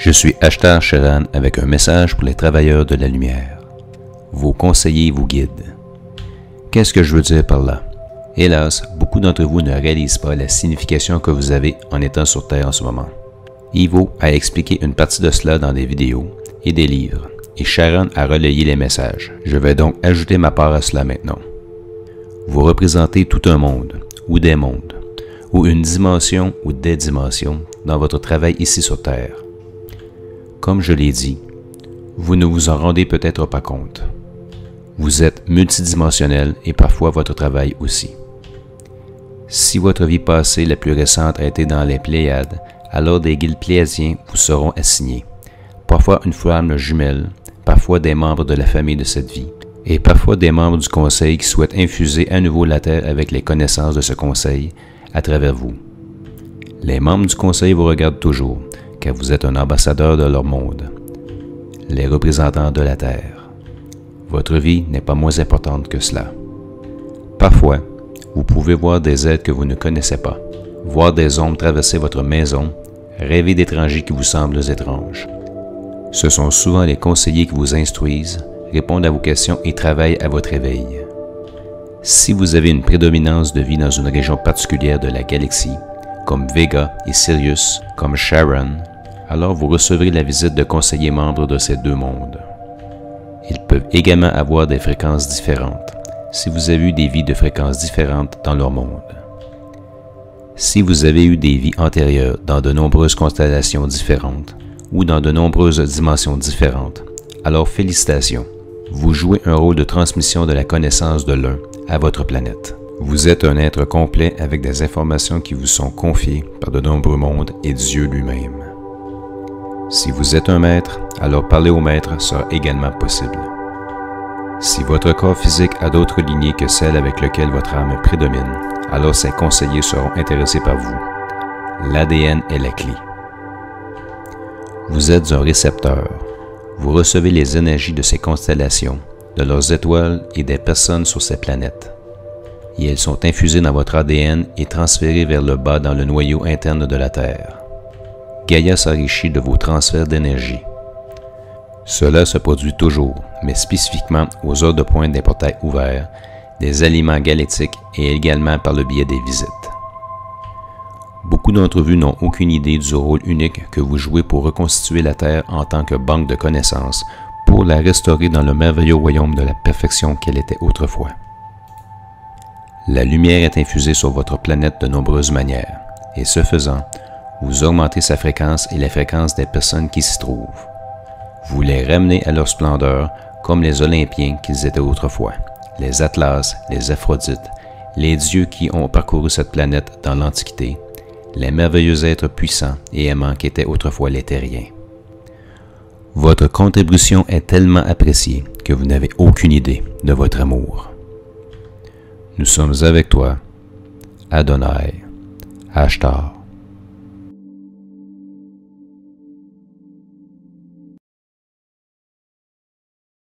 Je suis Ashtar Sheran avec un message pour les travailleurs de la lumière. Vos conseillers vous guident. Qu'est-ce que je veux dire par là? Hélas, beaucoup d'entre vous ne réalisent pas la signification que vous avez en étant sur Terre en ce moment. Ivo a expliqué une partie de cela dans des vidéos et des livres, et Sharon a relayé les messages. Je vais donc ajouter ma part à cela maintenant. Vous représentez tout un monde, ou des mondes, ou une dimension ou des dimensions dans votre travail ici sur Terre. Comme je l'ai dit, vous ne vous en rendez peut-être pas compte. Vous êtes multidimensionnel et parfois votre travail aussi. Si votre vie passée la plus récente a été dans les Pléiades, alors des guildes pléiadiens vous seront assignés. Parfois une flamme jumelle, parfois des membres de la famille de cette vie, et parfois des membres du conseil qui souhaitent infuser à nouveau la Terre avec les connaissances de ce conseil à travers vous. Les membres du conseil vous regardent toujours, car vous êtes un ambassadeur de leur monde, les représentants de la Terre. Votre vie n'est pas moins importante que cela. Parfois, vous pouvez voir des êtres que vous ne connaissez pas, voir des ombres traverser votre maison, rêver d'étrangers qui vous semblent étranges. Ce sont souvent les conseillers qui vous instruisent, répondent à vos questions et travaillent à votre éveil. Si vous avez une prédominance de vie dans une région particulière de la galaxie, comme Vega et Sirius, comme Sharon, alors vous recevrez la visite de conseillers membres de ces deux mondes. Ils peuvent également avoir des fréquences différentes, si vous avez eu des vies de fréquences différentes dans leur monde. Si vous avez eu des vies antérieures dans de nombreuses constellations différentes, ou dans de nombreuses dimensions différentes, alors félicitations, vous jouez un rôle de transmission de la connaissance de l'un à votre planète. Vous êtes un être complet avec des informations qui vous sont confiées par de nombreux mondes et Dieu lui-même. Si vous êtes un maître, alors parler au maître sera également possible. Si votre corps physique a d'autres lignées que celles avec lesquelles votre âme prédomine, alors ces conseillers seront intéressés par vous. L'ADN est la clé. Vous êtes un récepteur. Vous recevez les énergies de ces constellations, de leurs étoiles et des personnes sur ces planètes. Et elles sont infusées dans votre ADN et transférées vers le bas dans le noyau interne de la Terre. Gaïa s'enrichit de vos transferts d'énergie. Cela se produit toujours, mais spécifiquement aux heures de pointe des portails ouverts, des aliments galactiques et également par le biais des visites. Beaucoup d'entre vous n'ont aucune idée du rôle unique que vous jouez pour reconstituer la Terre en tant que banque de connaissances, pour la restaurer dans le merveilleux royaume de la perfection qu'elle était autrefois. La lumière est infusée sur votre planète de nombreuses manières, et ce faisant, vous augmentez sa fréquence et la fréquence des personnes qui s'y trouvent. Vous les ramenez à leur splendeur comme les Olympiens qu'ils étaient autrefois, les Atlas, les Aphrodites, les dieux qui ont parcouru cette planète dans l'Antiquité, les merveilleux êtres puissants et aimants qui étaient autrefois les terriens. Votre contribution est tellement appréciée que vous n'avez aucune idée de votre amour. Nous sommes avec toi, Adonai, Ashtar.